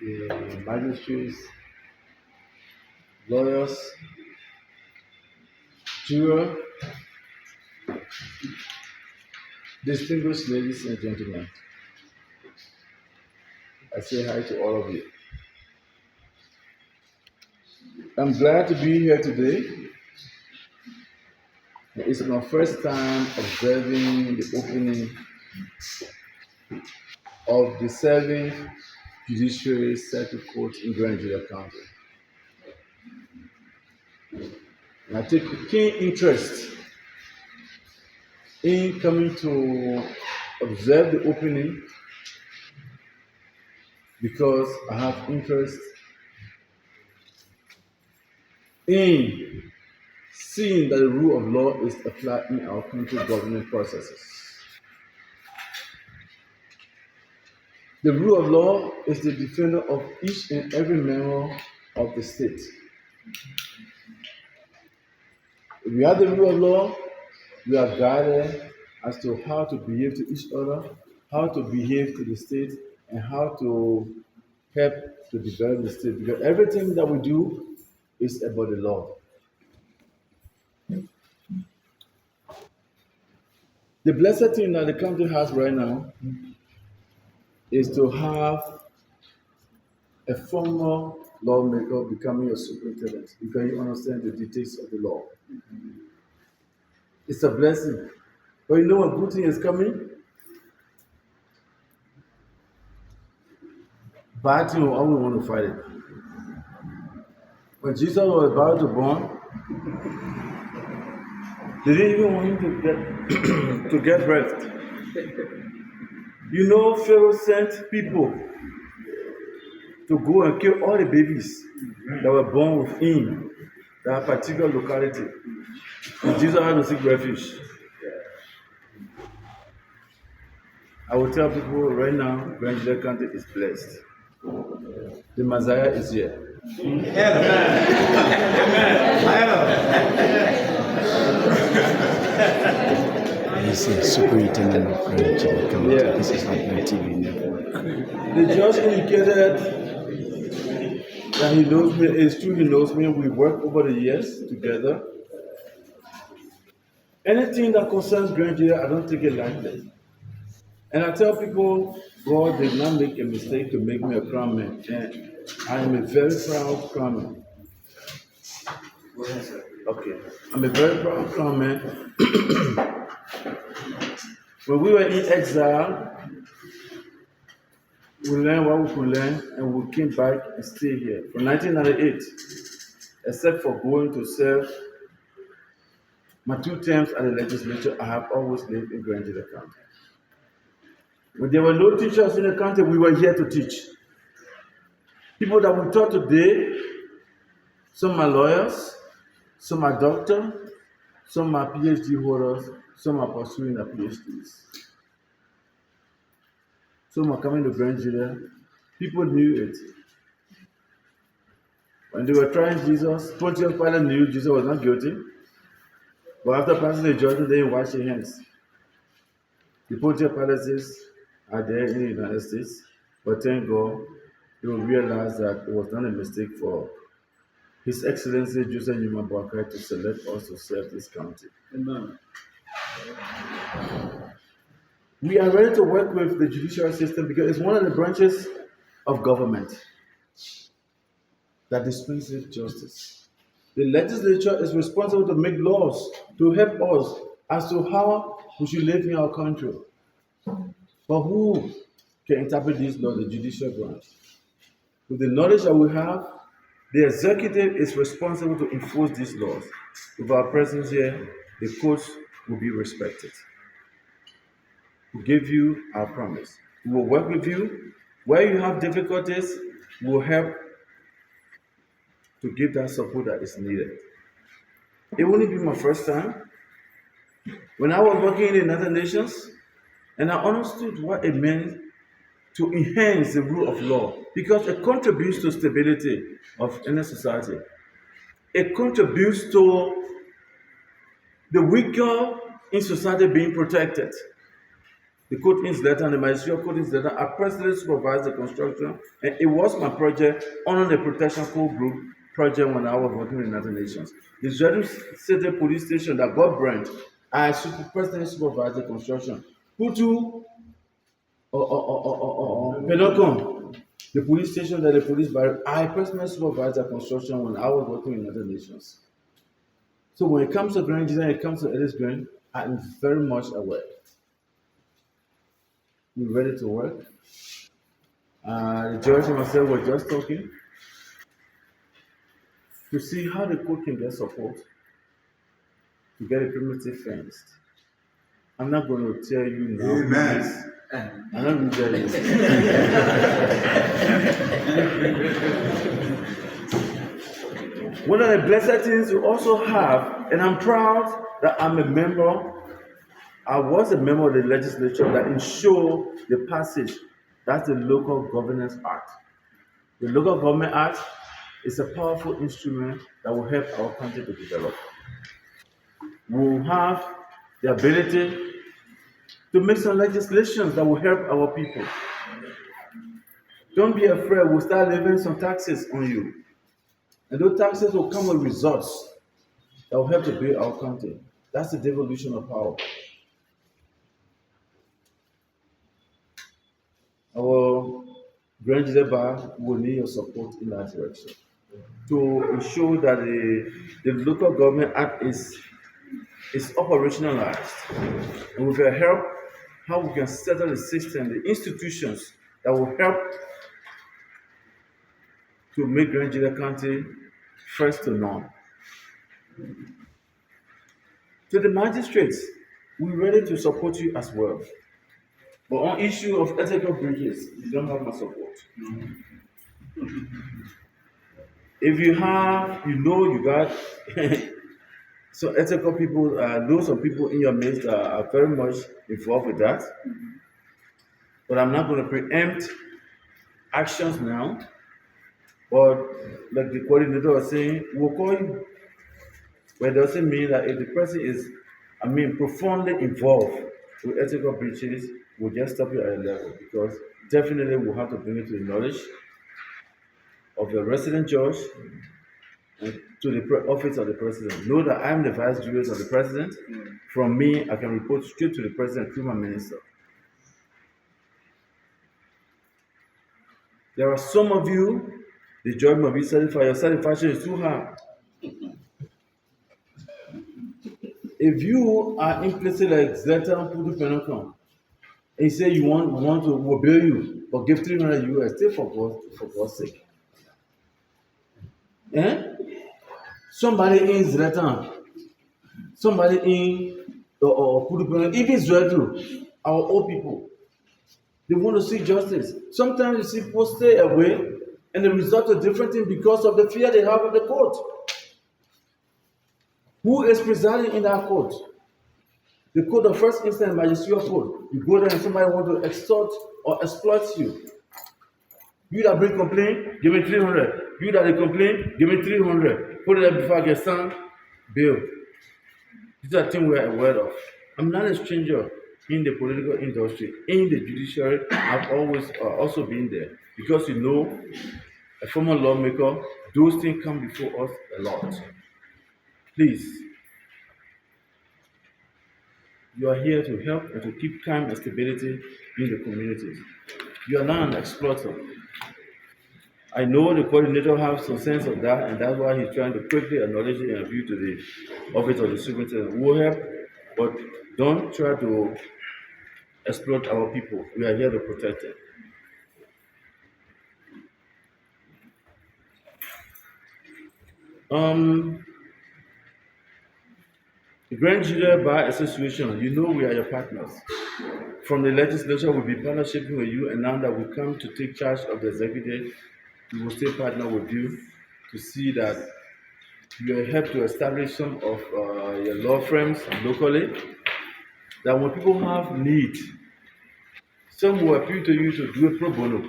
the magistrates, lawyers, juror, distinguished ladies and gentlemen. I say hi to all of you. I'm glad to be here today. It's my first time observing the opening of the 7th Judiciary Circuit Court in Grand Gedeh County. And I take keen interest in coming to observe the opening because I have interest in seeing that the rule of law is applied in our country government processes. The rule of law is the defender of each and every member of the state. If we have the rule of law, we are guided as to how to behave to each other, how to behave to the state, and how to help to develop the state. Because everything that we do is about the law. The blessed thing that the country has right now is to have a former lawmaker becoming a superintendent because you understand the details of the law. It's a blessing. But you know what good thing is coming? Bad thing, I will want to fight it. When Jesus was about to born, they didn't even want him to get birth. You know, Pharaoh sent people to go and kill all the babies that were born with him, that particular locality. And Jesus had to seek refuge. I will tell people right now, Grand Gedeh County is blessed. The Messiah is here. He's a superintendent of Grand Gedeh County. Yeah. This is Lawmaker TV network. The judge indicated that he knows me. It's true, he knows me. We work over the years together. Anything that concerns Grand Gedeh, I don't take it lightly. And I tell people, God did not make a mistake to make me a crown man. And I am a very proud crown man. Okay. I'm a very proud crown man. When we were in exile, we learned what we could learn and we came back and stayed here. From 1998, except for going to serve my 2 terms at the legislature, I have always lived in Grand Gedeh County. When there were no teachers in the county, we were here to teach. People that we taught today, some are lawyers, some are doctors, some are PhD holders, some are pursuing their PhDs. Some are coming to Grand Gedeh. People knew it. When they were trying Jesus, Pontius Pilate knew Jesus was not guilty. But after passing the judgment, they didn't wash their hands. The Pontius Pilates are there in the United States, but thank God, they will realize that it was not a mistake for His Excellency Joseph Newman Boakai to select us to serve this county. Amen. We are ready to work with the judicial system because it's one of the branches of government that dispenses justice. The legislature is responsible to make laws to help us as to how we should live in our country. But who can interpret these laws? The judicial branch. With the knowledge that we have, the executive is responsible to enforce these laws. With our presence here, the courts will be respected. We give you our promise. We will work with you. Where you have difficulties, we will help to give that support that is needed. It wouldn't be my first time. When I was working in the United Nations, and I understood what it meant to enhance the rule of law, because it contributes to stability of any society. It contributes to the weaker in society being protected. the code-ins letter and the ministerial code-ins letter. I personally supervised the construction, and it was my project under the Protection Code Group project when I was working with the United Nations. The Zredu City Police Station that got burnt, I personally supervised the construction. Putu or Penocon, the police station that the police barrack, I personally supervised the construction when I was working with the United Nations. So when it comes to Grand Gedeh, it comes to Ellis Green, I'm very much aware. We're ready to work. The judge and myself were just talking to see how the court can get support to get a primitive fenced. I'm not going to tell you now. Amen. I'm not going to tell you. One of the blessed things you also have, and I'm proud that I was a member of the legislature that ensured the passage. That's the Local Governance Act. The Local Government Act is a powerful instrument that will help our country to develop. We will have the ability to make some legislations that will help our people. Don't be afraid, we'll start levying some taxes on you. And those taxes will come with results that will help to build our country. That's the devolution of power. Our Grand Gedeh Bar will need your support in that direction to ensure that the Local Government Act is operationalized. And with your help, how we can settle the system, the institutions that will help to make Grand Gedeh County first to none. To the magistrates, we're ready to support you as well. But on issue of ethical breaches, you don't have my support. If you have, you got so ethical people, know some people in your midst are very much involved with that. But I'm not going to preempt actions now. But like the coordinator was saying, we'll call you. But it doesn't mean that if the person is, profoundly involved with ethical breaches, we'll just stop you at a level because definitely we'll have to bring it to the knowledge of the resident judge and to the office of the president. Know that I'm the vice jurist of the president. From me, I can report straight to the president through my minister. There are some of you, the judge must be satisfied. Your satisfaction is too high. If you are implicit like Zlatan Pudu Penocon, and you say you want to will bill you, but give 300 US, stay for God's sake. Somebody in Zlatan, somebody in or Pudu Penocon, even Zredu, our old people, they want to see justice. Sometimes you see people stay away, and the result is different thing because of the fear they have of the court. Who is presiding in that court? The court of first instance magisterial court. You go there and somebody want to extort or exploit you. You that bring complaint, give me 300. You that they complain, give me 300. Put it there before I get signed, bill. These are things we are aware of. I'm not a stranger in the political industry, in the judiciary. I've always also been there because a former lawmaker, those things come before us a lot. Please, you are here to help and to keep calm and stability in the communities. You are not an exploiter. I know the coordinator has some sense of that, and that's why he's trying to quickly acknowledge it and view to the office of the superintendent. We'll help, but don't try to exploit our people. We are here to protect them. The Grand Gedeh Bar Association, we are your partners. From the legislature, we'll be partnershiping with you, and now that we come to take charge of the executive, we will stay partner with you to see that you help to establish some of your law firms locally. That when people have need, some will appeal to you to do a pro bono.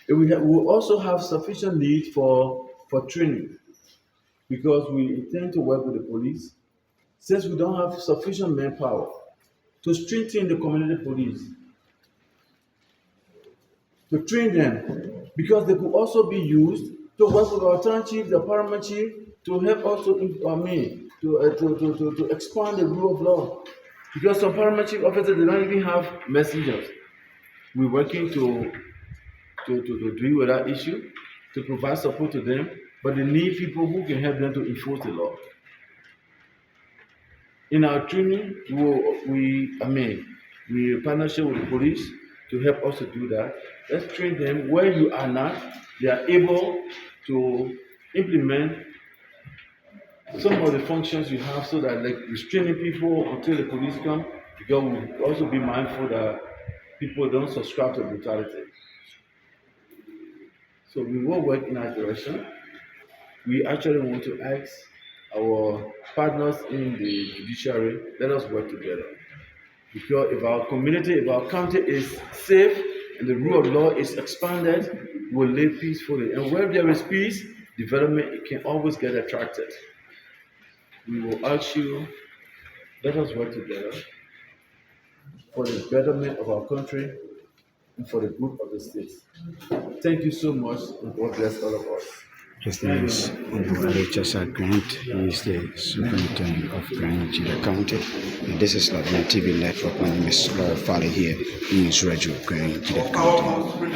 We will also have sufficient need for training because we intend to work with the police. Since we don't have sufficient manpower, to strengthen the community police, to train them, because they could also be used to work with our town chief, the paramount chief, to help also, to expand the rule of law. Because some paramount chief officers, they don't even have messengers. We're working to deal with that issue, to provide support to them, but they need people who can help them to enforce the law. In our training, we partnership with the police to help us to do that. Let's train them where you are not. They are able to implement some of the functions you have, so that, like, restraining people until the police come, because we also be mindful that people don't subscribe to brutality. So we will work in that direction. We actually want to ask our partners in the judiciary, let us work together. Because if our community, if our county is safe and the rule of law is expanded, we'll live peacefully. And where there is peace, development, it can always get attracted. We will ask you, let us work together for the betterment of our country and for the good of the state. Thank you so much, and God bless all of us. His name is CashAPP Grant. He is the Superintendent of Grand Gedeh County. And this is Lawmaker TV Network. My name is Law Fale here in Israel, Grand Gedeh County.